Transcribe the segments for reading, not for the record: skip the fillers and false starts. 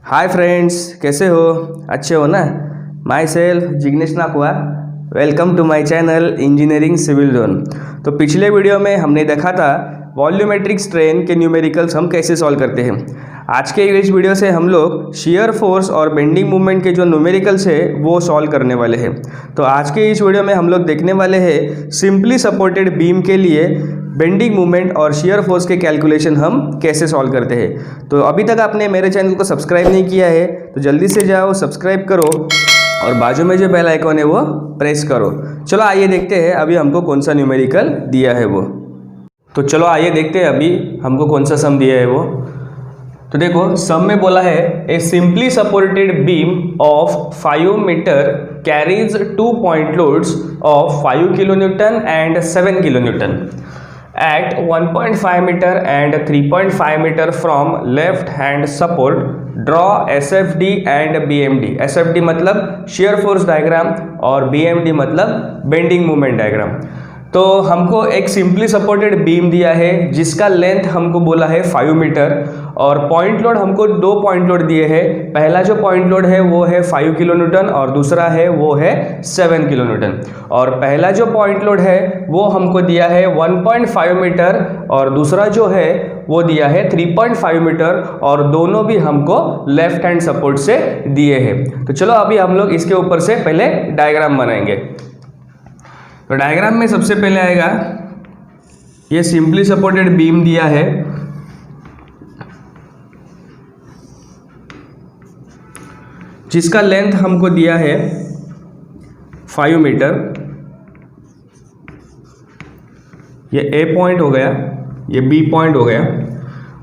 Hi friends, कैसे हो? अच्छे हो ना? My self Jignesh Nakua, welcome to my channel engineering civil zone. तो पिछले वीडियो में हमने देखा था वॉल्यूमेट्रिक स्ट्रेन के न्यूमेरिकल्स हम कैसे सॉल्व करते हैं। आज के इस वीडियो से हम लोग शियर फोर्स और बेंडिंग मूवमेंट के जो न्यूमेरिकल्स है वो सॉल्व करने वाले हैं। तो आज के इस वीडियो में हम लोग देखने वाले हैं सिंपली सपोर्टेड बीम के लिए बेंडिंग मूवमेंट और शियर फोर्स के कैलकुलेशन हम कैसे सॉल्व करते हैं। तो अभी तक आपने मेरे चैनल को सब्सक्राइब नहीं किया है तो जल्दी से जाओ सब्सक्राइब करो और बाजू में जो बेल आइकॉन है वो प्रेस करो। चलो आइए देखते हैं अभी हमको कौन सा न्यूमेरिकल दिया है वो। तो चलो आइए देखते हैं अभी हमको कौन सा सम दिया है वो। तो देखो सम में बोला है a simply supported beam of 5 metre carries 2 point loads of 5 kilo newton and 7 kilo newton at 1.5 meter and 3.5 meter from left hand support. Draw SFD and BMD. SFD मतलब shear force diagram और BMD मतलब bending moment diagram। तो हमको एक simply supported beam दिया है जिसका length हमको बोला है 5 मीटर और पॉइंट लोड हमको 2 पॉइंट लोड दिए हैं। पहला जो पॉइंट लोड है वो है 5 किलो न्यूटन और दूसरा है वो है 7 किलो न्यूटन। और पहला जो पॉइंट लोड है वो हमको दिया है 1.5 मीटर और दूसरा जो है वो दिया है 3.5 मीटर और दोनों भी हमको लेफ्ट हैंड सपोर्ट से दिए हैं। तो चलो अभी हम लोग इसके ऊपर से पहले डायग्राम बनाएंगे। तो डायग्राम में सबसे पहले आएगा ये सिंपली सपोर्टेड बीम दिया है जिसका लेंथ हमको दिया है 5 मीटर। ये ए पॉइंट हो गया, ये बी पॉइंट हो गया।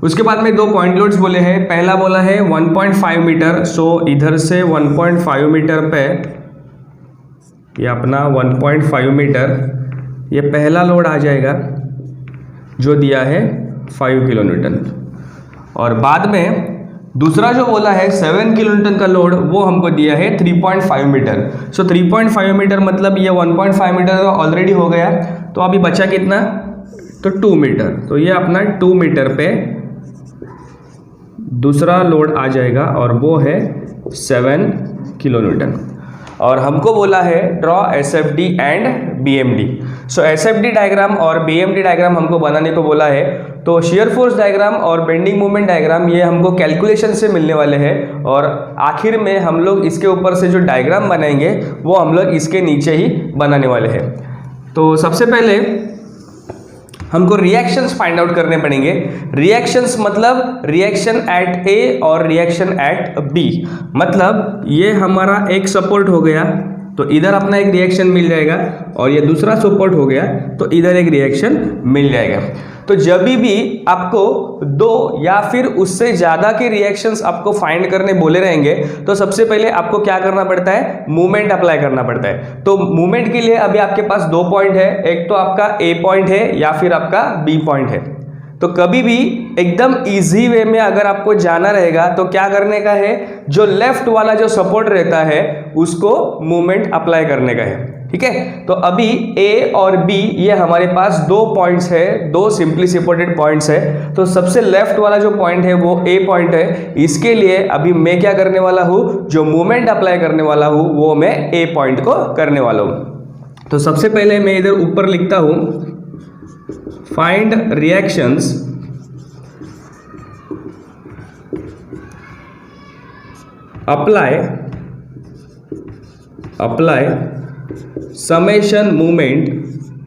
उसके बाद में 2 पॉइंट लोड्स बोले हैं। पहला बोला है 1.5 मीटर, सो इधर से 1.5 मीटर पे ये अपना 1.5 मीटर ये पहला लोड आ जाएगा जो दिया है 5 किलो न्यूटन। और बाद में दूसरा जो बोला है 7 किलो न्यूटन का लोड वो हमको दिया है 3.5 मीटर। सो 3.5 मीटर मतलब ये 1.5 मीटर ऑलरेडी हो गया। तो अभी बचा कितना? तो 2 मीटर। तो ये अपना 2 मीटर पे दूसरा लोड आ जाएगा और वो है 7 किलो न्यूटन। और हमको बोला है draw SFD and BMD। So SFD diagram और BMD डायग्राम हमको बनाने को बोला है। तो शियर फोर्स डायग्राम और बेंडिंग मूवमेंट डायग्राम ये हमको कैलकुलेशन से मिलने वाले हैं और आखिर में हम लोग इसके ऊपर से जो डायग्राम बनाएंगे वो हम लोग इसके नीचे ही बनाने वाले हैं। तो सबसे पहले हमको रिएक्शंस फाइंड आउट करने पड़ेंगे। रिएक्शंस मतलब रिएक्शन एट ए और रिएक्शन एट बी। मतलब ये हमारा एक सपोर्ट हो गया तो इधर अपना एक रिएक्शन मिल जाएगा और ये दूसरा सपोर्ट हो गया तो इधर एक रिएक्शन मिल जाएगा। तो जब भी आपको 2 या फिर उससे ज़्यादा के रिएक्शंस आपको फाइंड करने बोले रहेंगे तो सबसे पहले आपको क्या करना पड़ता है? मूवमेंट अप्लाई करना पड़ता है। तो मूवमेंट के लिए अभी आपके पास 2 पॉइंट है, एक तो आपका ए पॉइंट है या फिर आपका बी पॉइंट है। तो कभी भी एकदम इजी वे में अगर आपको जाना रहेगा तो क्या करने का है? जो लेफ्ट वाला जो सपोर्ट रहता है उसको मूवमेंट अप्लाई करने का है। ठीक है, तो अभी ए और बी ये हमारे पास 2 पॉइंट्स है, 2 सिंपली सपोर्टेड पॉइंट्स है। तो सबसे लेफ्ट वाला जो पॉइंट है वो ए पॉइंट है। इसके लिए अभी मैं क्या करने वाला हूँ? जो मूवमेंट अप्लाई करने वाला हूँ वो मैं ए पॉइंट को करने वाला हूँ। तो सबसे पहले मैं इधर ऊपर लिखता हूँ find reactions apply summation movement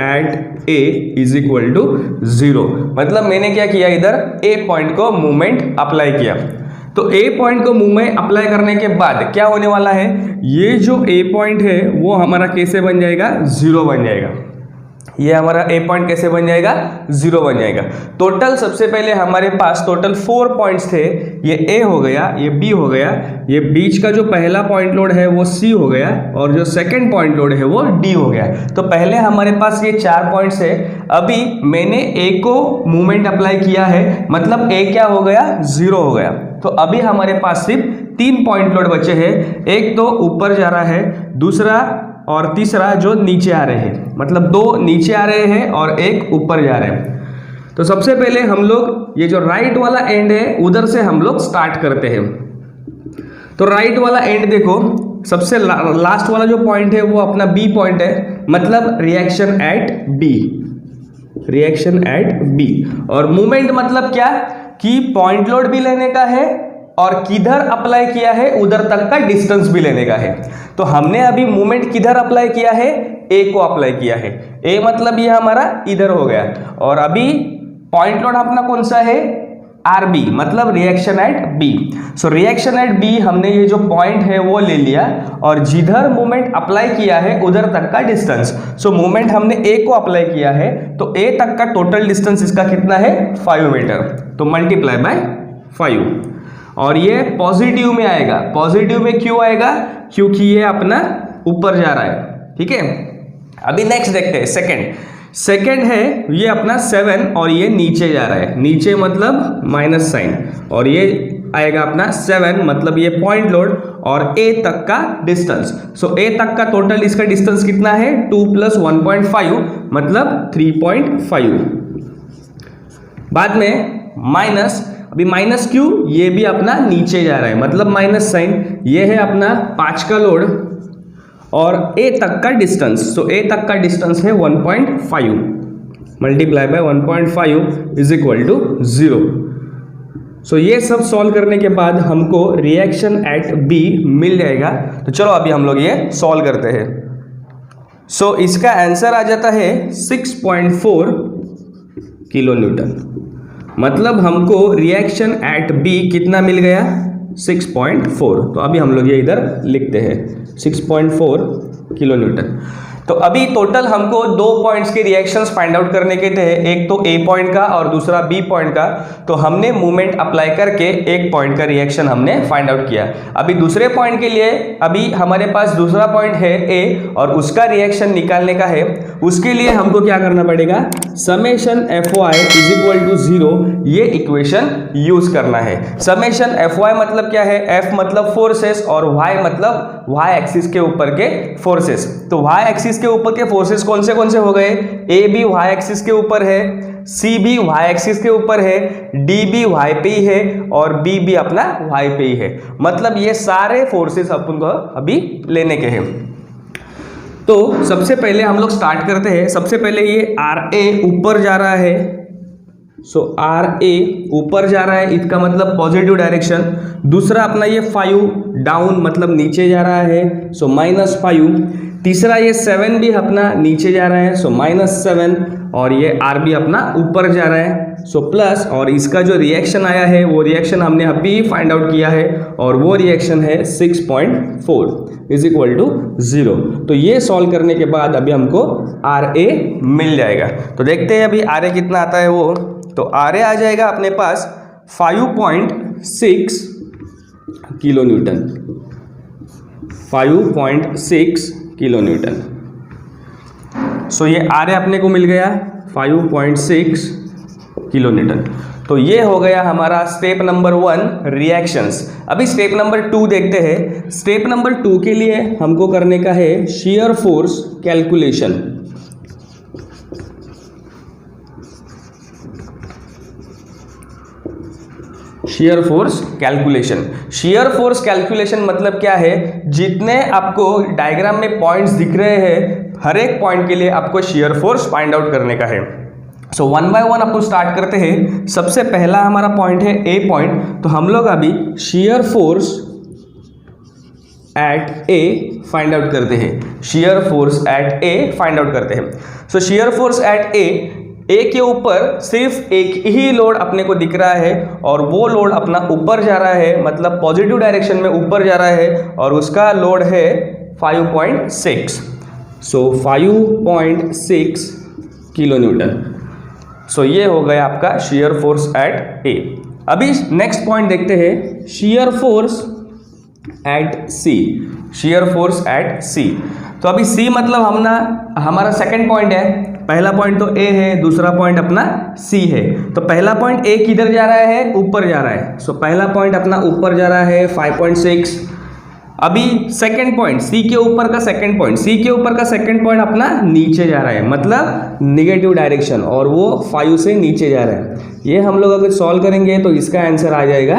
at A is equal to 0। मतलब मैंने क्या किया? इधर ए पॉइंट को मूवमेंट अप्लाई किया। तो ए पॉइंट को मूवमेंट अप्लाई करने के बाद क्या होने वाला है? ये जो ए पॉइंट है वो हमारा कैसे बन जाएगा? 0 बन जाएगा। ये हमारा ए पॉइंट कैसे बन जाएगा? 0 बन जाएगा। टोटल सबसे पहले हमारे पास टोटल 4 पॉइंट्स थे। ये ए हो गया, ये बी हो गया, ये बीच का जो पहला पॉइंट लोड है वो सी हो गया और जो सेकंड पॉइंट लोड है वो डी हो गया। तो पहले हमारे पास ये 4 पॉइंट्स है। अभी मैंने ए को मूवमेंट अप्लाई किया है मतलब ए क्या हो गया? 0 हो गया। तो अभी हमारे पास सिर्फ 3 पॉइंट लोड बचे हैं। एक तो ऊपर जा रहा है, दूसरा और तीसरा जो नीचे आ रहे हैं। मतलब 2 नीचे आ रहे हैं और एक ऊपर जा रहे हैं। तो सबसे पहले हम लोग ये जो राइट वाला एंड है उधर से हम लोग स्टार्ट करते हैं। तो राइट वाला एंड देखो, सबसे लास्ट वाला जो पॉइंट है वो अपना बी पॉइंट है, मतलब reaction at B, reaction at B. और मूवमेंट मतलब क्या कि पॉइंट लोड भी लेने का है और किधर अप्लाई किया है उधर तक का डिस्टेंस भी लेने का है। तो हमने अभी मूवमेंट किधर अप्लाई किया है, ए को अप्लाई किया है, ए मतलब ये हमारा इधर हो गया। और अभी पॉइंट लोड अपना कौन सा है, आर बी, मतलब reaction at B. So reaction at B हमने ये जो पॉइंट है वो ले लिया और जिधर मूवमेंट अप्लाई किया है उधर तक का डिस्टेंस। सो मूवमेंट हमने ए को अप्लाई किया है तो ए तक का टोटल डिस्टेंस इसका कितना है, 5 मीटर, तो मल्टीप्लाई बाय 5। और ये पॉजिटिव में आएगा, पॉजिटिव में क्यों आएगा, क्योंकि ये अपना ऊपर जा रहा है, ठीक है। अभी नेक्स्ट देखते हैं, सेकंड है ये अपना 7 और ये नीचे जा रहा है, नीचे मतलब माइनस साइन, और ये आएगा अपना 7 मतलब ये पॉइंट लोड और ए तक का डिस्टेंस। सो ए तक का टोटल इसका डिस्टेंस कितना है, 2 + 1.5 मतलब 3.5। बाद में माइनस, अभी माइनस क्यों, ये भी अपना नीचे जा रहा है मतलब माइनस साइन, ये है अपना 5 का लोड और ए तक का डिस्टेंस। सो ए तक का डिस्टेंस है 1.5 multiply by 1.5 is equal to 0। So ये सब सॉल्व करने के बाद हमको रिएक्शन एट बी मिल जाएगा। तो चलो अभी हम लोग ये सॉल्व करते हैं। सो इसका आंसर आ जाता है 6.4 किलो न्यूटन, मतलब हमको रिएक्शन एट बी कितना मिल गया, 6.4। तो अभी हम लोग ये इधर लिखते हैं 6.4 किलो न्यूटन। तो अभी टोटल हमको 2 पॉइंट्स के रिएक्शंस फाइंड आउट करने के थे, एक तो ए पॉइंट का और दूसरा बी पॉइंट का। तो हमने मूवमेंट अप्लाई करके एक पॉइंट का रिएक्शन हमने फाइंड आउट किया। अभी दूसरे पॉइंट के लिए अभी हमारे पास दूसरा पॉइंट है ए और उसका रिएक्शन निकालने का है। उसके लिए हमको क्या करना पड़ेगा, summation Fy is equal to 0 ये इक्वेशन यूज करना है। समेशन Fy मतलब क्या है, F मतलब फोर्सेस और Y मतलब Y एक्सिस के ऊपर के फोर्सेस। तो Y एक्सिस के ऊपर के फोर्सेस कौन से हो गए, ए भी Y एक्सिस के ऊपर है, सी भी Y एक्सिस के ऊपर है, डी भी Y पे ही है और बी भी अपना Y पे ही है। मतलब ये सारे फोर्सेस अपन को अभी लेने के हैं। तो सबसे पहले हम लोग स्टार्ट करते हैं। सबसे पहले ये आर ए ऊपर जा रहा है, सो आर ए ऊपर जा रहा है, इसका मतलब पॉजिटिव डायरेक्शन। दूसरा अपना ये 5 डाउन मतलब नीचे जा रहा है, सो -5। तीसरा ये 7 भी अपना नीचे जा रहा है, सो -7। और ये आर भी अपना ऊपर जा रहा है, सो प्लस। और इसका जो रिएक्शन आया है वो रिएक्शन हमने अभी फाइंड आउट किया है और वो रिएक्शन है 6.4 इज इक्वल टू 0। तो ये सॉल्व करने के बाद अभी हमको आर ए मिल जाएगा। तो देखते हैं अभी आर ए कितना आता है वो। तो आर ए आ जाएगा अपने पास 5.6 किलो न्यूटन, 5.6 किलो न्यूटन। सो ये आर ए अपने को मिल गया 5.6 किलो न्यूटन। तो ये हो गया हमारा स्टेप नंबर 1 रिएक्शंस। अभी स्टेप नंबर 2 देखते हैं। स्टेप नंबर 2 के लिए हमको करने का है shear force calculation. Shear force calculation. Shear force calculation मतलब क्या है, जितने आपको डायग्राम में पॉइंट्स दिख रहे हैं हर एक पॉइंट के लिए आपको शियर फोर्स फाइंड आउट करने का है। सो 1 बाय 1 अपन स्टार्ट करते हैं। सबसे पहला हमारा पॉइंट है ए पॉइंट। तो हम लोग अभी शियर फोर्स एट ए फाइंड आउट करते हैं। शियर फोर्स एट ए फाइंड आउट करते हैं। सो शियर फोर्स एट ए के ऊपर सिर्फ एक ही लोड अपने को दिख रहा है और वो लोड अपना ऊपर जा रहा है, मतलब पॉजिटिव डायरेक्शन में ऊपर जा रहा है और उसका लोड है 5.6। सो 5.6 किलो न्यूटन। सो ये हो गया आपका शियर फोर्स एट ए। अभी नेक्स्ट पॉइंट देखते हैं, shear force at C. Shear force at C. तो अभी सी मतलब हमारा सेकंड पॉइंट है। पहला पॉइंट तो ए है, दूसरा पॉइंट अपना सी है। तो पहला पॉइंट ए किधर जा रहा है, ऊपर जा रहा है। सो पहला पॉइंट अपना ऊपर जा रहा है 5.6। अभी सेकंड पॉइंट सी के ऊपर का सेकंड पॉइंट, सी के ऊपर का सेकंड पॉइंट अपना नीचे जा रहा है, मतलब निगेटिव डायरेक्शन, और वो 5 से नीचे जा रहा है। ये हम लोग अगर सॉल्व करेंगे तो इसका आंसर आ जाएगा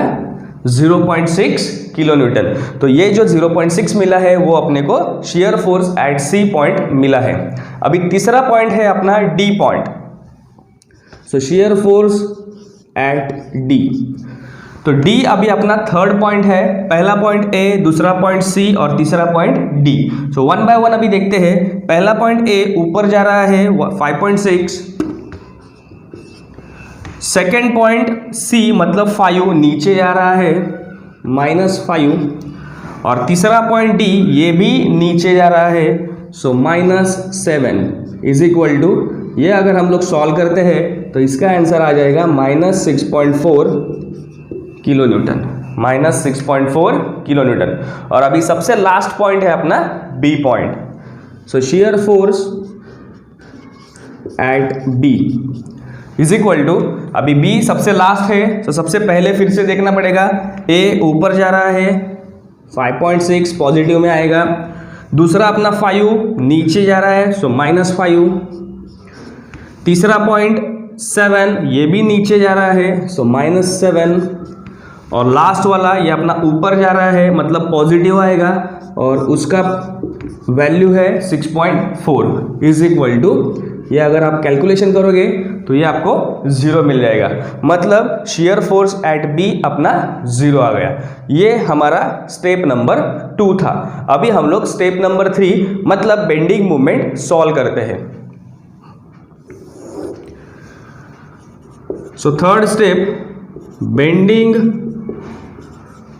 0.6 किलो न्यूटन। तो ये जो 0.6 मिला है वो अपने को shear force at C point मिला है। अभी तीसरा पॉइंट है अपना D point. So shear force at D, तो डी अभी अपना थर्ड पॉइंट है। पहला पॉइंट ए, दूसरा पॉइंट सी और तीसरा point D. So one by one अभी देखते हैं। पहला पॉइंट ए ऊपर जा रहा है 5.6, सेकेंड पॉइंट सी मतलब 5 नीचे जा रहा है -5, और तीसरा पॉइंट डी ये भी नीचे जा रहा है, सो -7 इज इक्वल टू, ये अगर हम लोग सॉल्व करते हैं तो इसका आंसर आ जाएगा -6.4 किलो न्यूटन, -6.4 किलो न्यूटन। और अभी सबसे लास्ट पॉइंट है अपना B point. So shear force at B is equal to, अभी बी सबसे लास्ट है तो सबसे पहले फिर से देखना पड़ेगा। ए ऊपर जा रहा है 5.6 पॉजिटिव में आएगा, दूसरा अपना 5 नीचे जा रहा है सो -5, तीसरा पॉइंट 7 ये भी नीचे जा रहा है सो -7, और लास्ट वाला ये अपना ऊपर जा रहा है मतलब पॉजिटिव आएगा और उसका वैल्यू है 6.4 इज इक्वल टू, ये अगर आप कैलकुलेशन करोगे तो ये आपको 0 मिल जाएगा। मतलब शियर फोर्स एट बी अपना 0 आ गया। ये हमारा स्टेप नंबर 2 था। अभी हम लोग स्टेप नंबर 3 मतलब बेंडिंग मूवमेंट सॉल्व करते हैं। So third step, bending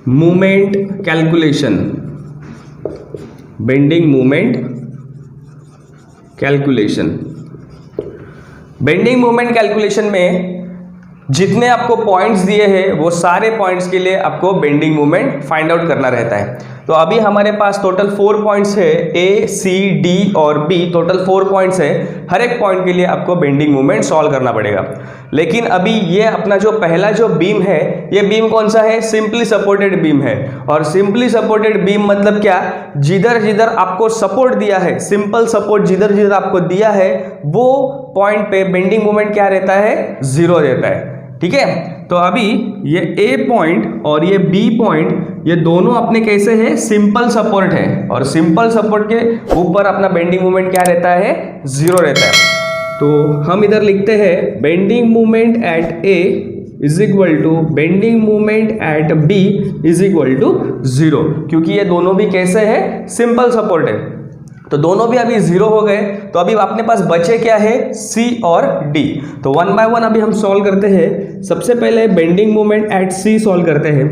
movement calculation. Bending movement calculation, bending movement calculation में जितने आपको पॉइंट्स दिए हैं वो सारे पॉइंट्स के लिए आपको बेंडिंग मूवमेंट फाइंड आउट करना रहता है। तो अभी हमारे पास टोटल 4 पॉइंट्स है, ए सी डी और बी, टोटल 4 पॉइंट्स है। हर एक पॉइंट के लिए आपको बेंडिंग मूवमेंट सॉल्व करना पड़ेगा। लेकिन अभी ये अपना जो पहला जो बीम है, ये बीम कौन सा है? सिंपली सपोर्टेड बीम है। और सिंपली सपोर्टेड बीम मतलब क्या? जिधर जिधर आपको सपोर्ट दिया है, सिंपल सपोर्ट जिधर जिधर आपको दिया है वो पॉइंट पे बेंडिंग मूवमेंट क्या रहता है? 0 रहता है। ठीक है, तो अभी ये ए पॉइंट और ये बी पॉइंट, ये दोनों अपने कैसे हैं? सिंपल सपोर्ट है, और सिंपल सपोर्ट के ऊपर अपना बेंडिंग मूवमेंट क्या रहता है? 0 रहता है। तो हम इधर लिखते हैं bending movement at A is equal to bending movement at B is equal to 0, क्योंकि ये दोनों भी कैसे है? सिंपल सपोर्ट है। तो दोनों भी अभी 0 हो गए। तो अभी अपने पास बचे क्या है? C और D। तो 1 बाय 1 अभी हम सॉल्व करते हैं। सबसे पहले bending movement eight C solve करते हैं,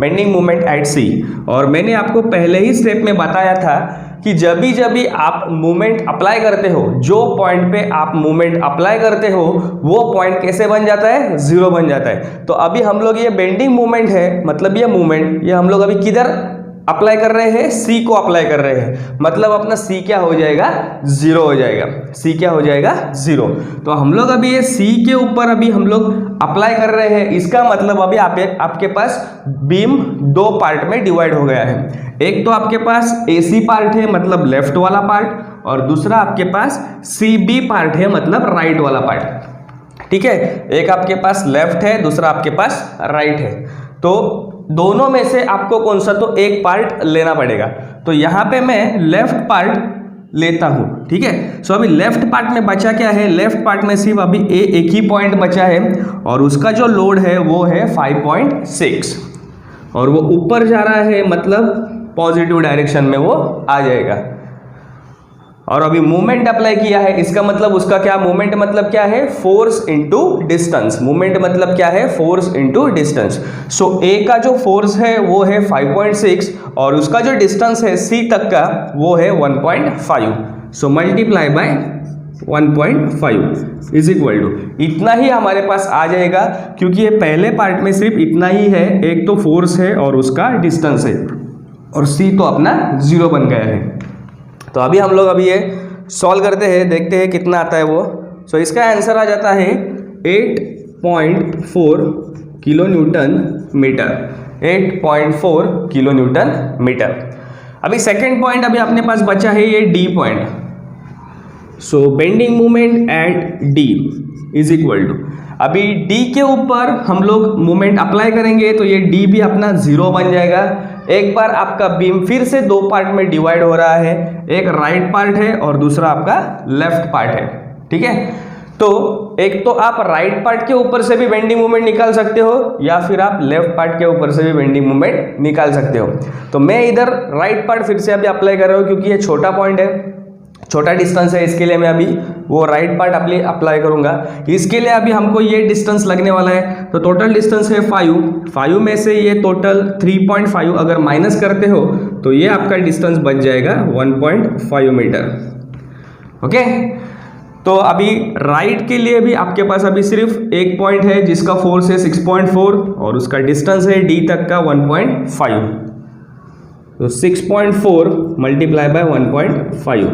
बेंडिंग मूवमेंट एट C। और मैंने आपको पहले ही स्टेप में बताया था कि जब भी आप मूवमेंट अप्लाई करते हो, जो पॉइंट पे आप मूवमेंट अप्लाई करते हो वो पॉइंट कैसे बन जाता है? 0 बन जाता है। तो अभी हम लोग ये बेंडिंग मूवमेंट है, मतलब ये मूवमेंट, ये हम लोग अभी किधर अप्लाई कर रहे हैं? C को अप्लाई कर रहे हैं। मतलब अपना C क्या हो जाएगा? 0 हो जाएगा। C क्या हो जाएगा? 0। तो हम लोग अभी ये C के ऊपर अभी हम लोग अप्लाई कर रहे हैं। इसका मतलब अभी आपके पास बीम 2 पार्ट में डिवाइड हो गया है। एक तो आपके पास AC पार्ट है मतलब लेफ्ट वाला पार्ट, और दूसरा आपके पास CB पार्ट है मतलब राइट वाला पार्ट। ठीक है, एक आपके पास लेफ्ट है, दूसरा आपके पास राइट है। तो दोनों में से आपको कौन सा तो एक पार्ट लेना पड़ेगा। तो यहाँ पे मैं लेफ्ट पार्ट लेता हूँ। ठीक है, सो अभी लेफ्ट पार्ट में बचा क्या है? लेफ्ट पार्ट में सिर्फ अभी एक ही पॉइंट बचा है, और उसका जो लोड है वो है 5.6, और वो ऊपर जा रहा है मतलब पॉजिटिव डायरेक्शन में वो आ जाएगा। और अभी मूवमेंट अप्लाई किया है, इसका मतलब उसका क्या? मूवमेंट मतलब क्या है? Force into distance. मूवमेंट मतलब क्या है? Force into distance. So A का जो फोर्स है वो है 5.6, और उसका जो डिस्टेंस है C तक का वो है 1.5। So multiply by 1.5 is equal to, इतना ही हमारे पास आ जाएगा, क्योंकि ये पहले पार्ट में सिर्फ इतना ही है। एक तो फोर्स है और उसका डिस्टेंस है, और C तो अपना 0 बन गया है। तो अभी हम लोग अभी ये सॉल्व करते हैं, देखते हैं कितना आता है वो। सो इसका आंसर आ जाता है 8.4 kilo newton metre, 8.4 kilo newton metre. अभी सेकंड पॉइंट अभी अपने पास बचा है ये D पॉइंट। So bending movement at D is equal to, अभी डी के ऊपर हम लोग मोमेंट अप्लाई करेंगे तो ये डी भी अपना 0 बन जाएगा। एक बार आपका बीम फिर से दो पार्ट में डिवाइड हो रहा है, एक राइट पार्ट है और दूसरा आपका लेफ्ट पार्ट है, ठीक है। तो एक तो आप राइट पार्ट के ऊपर से भी बेंडिंग मोमेंट निकाल सकते हो या फिर आप लेफ्ट पार्ट के ऊपर से भी बेंडिंग मोमेंट निकाल सकते हो। तो मैं इधर राइट पार्ट फिर से अभी अप्लाई कर रहा हूँ क्योंकि ये छोटा पॉइंट है, छोटा डिस्टेंस है, इसके लिए मैं अभी वो राइट पार्ट अप्लाई करूंगा। इसके लिए अभी हमको ये डिस्टेंस लगने वाला है, तो टोटल डिस्टेंस है 5 में से ये टोटल 3.5 अगर माइनस करते हो तो ये आपका डिस्टेंस बच जाएगा 1.5 मीटर। ओके, तो अभी राइट के लिए भी आपके पास अभी सिर्फ एक पॉइंट है जिसका फोर्स है 6.4 और उसका डिस्टेंस है डी तक का 1.5, तो 6.4 मल्टीप्लाई बाय 1.5।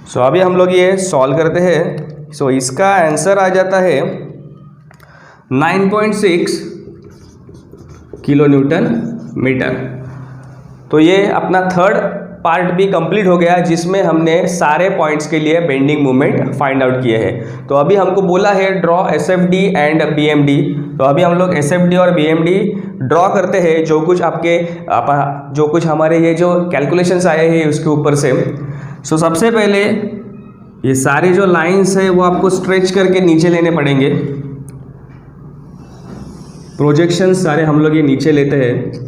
सो अभी हम लोग ये सॉल्व करते हैं। सो इसका आंसर आ जाता है 9.6 किलो न्यूटन मीटर। तो ये अपना थर्ड पार्ट भी कंप्लीट हो गया जिसमें हमने सारे पॉइंट्स के लिए बेंडिंग मोमेंट फाइंड आउट किए हैं। तो अभी हमको बोला है ड्रॉ एसएफडी एंड बीएमडी, तो अभी हम लोग एसएफडी और बीएमडी ड्रॉ करते हैं जो कुछ हमारे ये जो कैलकुलेशंस आए हैं उसके ऊपर से। सो सबसे पहले ये सारे जो लाइंस है वो आपको स्ट्रेच करके नीचे लेने पड़ेंगे। प्रोजेक्शन सारे हम लोग ये नीचे लेते हैं।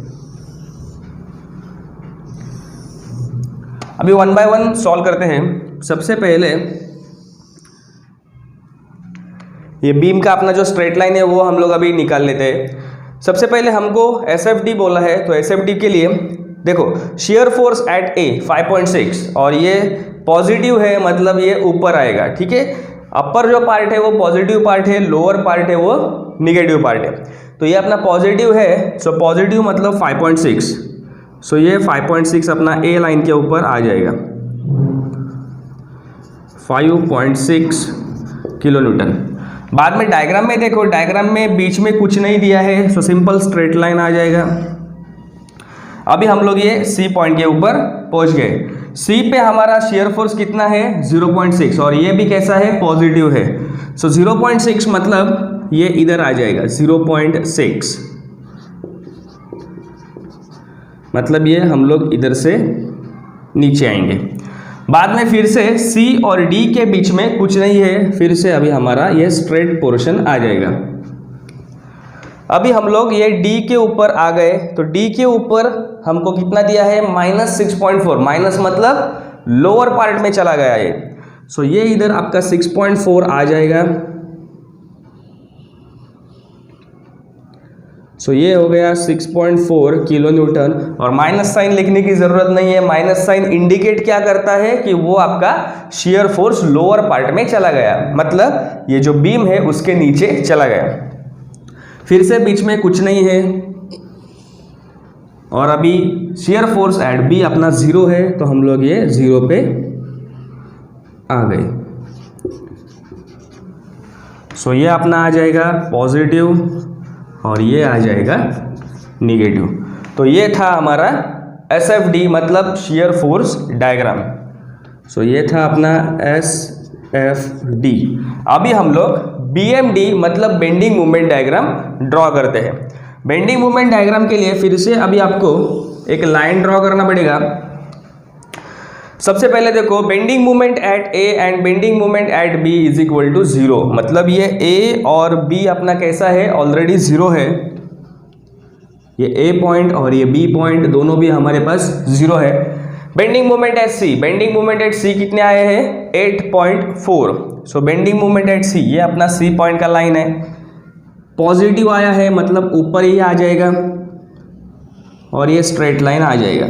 अभी 1 बाय 1 सॉल्व करते हैं। सबसे पहले ये बीम का अपना जो स्ट्रेट लाइन है वो हम लोग अभी निकाल लेते हैं। सबसे पहले हमको एसएफडी बोला है, तो एसएफडी के लिए देखो शेयर फोर्स एट ए 5.6 और ये पॉजिटिव है मतलब ये ऊपर आएगा, ठीक है। अपर जो पार्ट है वो पॉजिटिव पार्ट है, लोअर पार्ट है वो निगेटिव पार्ट है। तो ये अपना पॉजिटिव है, सो पॉजिटिव मतलब 5.6, सो ये 5.6 अपना ए लाइन के ऊपर आ जाएगा, 5.6 किलो न्यूटन। बाद में डायग्राम में देखो, डायग्राम में बीच में कुछ नहीं दिया है, सो सिंपल स्ट्रेट लाइन आ जाएगा। अभी हम लोग ये सी पॉइंट के ऊपर पहुंच गए। सी पे हमारा शेयर फोर्स कितना है 0.6 और ये भी कैसा है पॉजिटिव है, सो 0.6 मतलब ये इधर आ जाएगा 0.6, मतलब ये हम लोग इधर से नीचे आएंगे। बाद में फिर से सी और डी के बीच में कुछ नहीं है, फिर से अभी हमारा ये स्ट्रेट पोर्शन आ जाएगा। अभी हम लोग ये डी के ऊपर आ गए, तो डी के ऊपर हमको कितना दिया है -6.4, माइनस मतलब लोअर पार्ट में चला गया ये, सो ये इधर आपका 6.4 आ जाएगा। सो ये हो गया 6.4 किलो न्यूटन। और माइनस साइन लिखने की जरूरत नहीं है, माइनस साइन इंडिकेट क्या करता है कि वो आपका शेयर फोर्स लोअर पार्ट में चला गया, मतलब ये जो बीम है उसके नीचे चला गया। फिर से बीच में कुछ नहीं है और अभी शेयर फोर्स एट बी अपना 0 है, तो हम लोग ये 0 पे आ गए। सो ये अपना आ जाएगा पॉजिटिव और ये आ जाएगा निगेटिव। तो ये था हमारा एसएफडी मतलब शेयर फोर्स डायग्राम। सो ये था अपना एसएफडी। अभी हम लोग बीएमडी मतलब बेंडिंग मोमेंट डायग्राम ड्रॉ करते हैं। बेंडिंग मोमेंट डायग्राम के लिए फिर से अभी आपको एक लाइन ड्रॉ करना पड़ेगा। सबसे पहले देखो bending moment at A and bending moment at B is equal to 0, मतलब ये ए और बी अपना कैसा है ऑलरेडी 0 है। ये ए पॉइंट और ये बी पॉइंट दोनों भी हमारे पास 0 है। Bending moment at C, bending moment at C कितने आए हैं 8.4। So bending moment at C, ये अपना सी पॉइंट का लाइन है, पॉजिटिव आया है मतलब ऊपर ही आ जाएगा और ये स्ट्रेट लाइन आ जाएगा।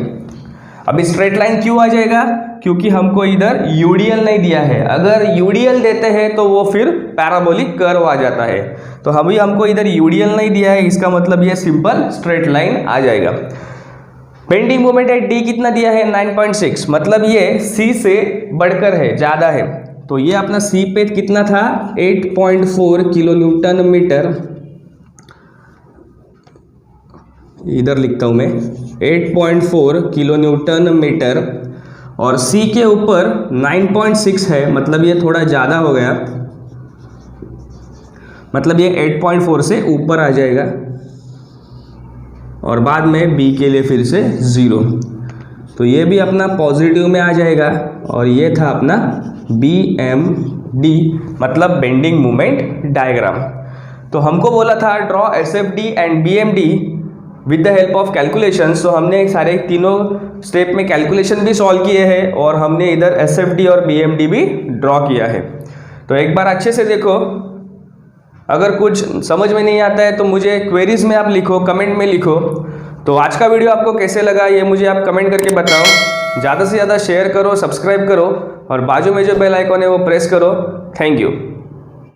अभी स्ट्रेट लाइन क्यों आ जाएगा, क्योंकि हमको इधर यूडीएल नहीं दिया है। अगर यूडीएल देते हैं तो वो फिर पैराबोलिक कर्व आ जाता है, तो अभी हमको इधर यूडीएल नहीं दिया है, इसका मतलब ये सिंपल स्ट्रेट लाइन आ जाएगा। बेंडिंग मोमेंट एट डी कितना दिया है 9.6, मतलब ये सी से बढ़कर है, ज़्यादा है। तो ये अपना सी पे कितना था 8.4 किलो न्यूटन मीटर, इधर लिखता हूँ मैं 8.4 किलो न्यूटन मीटर, और सी के ऊपर 9.6 है, मतलब ये थोड़ा ज़्यादा हो गया। मतलब ये 8.4 से ऊपर आ जाएगा और बाद में बी के लिए फिर से 0, तो ये भी अपना पॉजिटिव में आ जाएगा और ये था अपना BMD मतलब बेंडिंग मोमेंट डायग्राम। तो हमको बोला था draw SFD and BMD with the help of calculations, तो हमने सारे तीनों स्टेप में कैलकुलेशन भी सॉल्व किए हैं और हमने इधर SFD और BMD भी ड्रॉ किया है। तो एक बार अच्छे से देखो, अगर कुछ समझ में नहीं आता है तो मुझे क्वेरीज में आप लिखो, कमेंट में लिखो। तो आज का वीडियो आपको कैसे लगा ये मुझे आप कमेंट करके बताओ। ज़्यादा से ज़्यादा शेयर करो, सब्सक्राइब करो और बाजू में जो बेल आइकॉन है वो प्रेस करो। Thank you.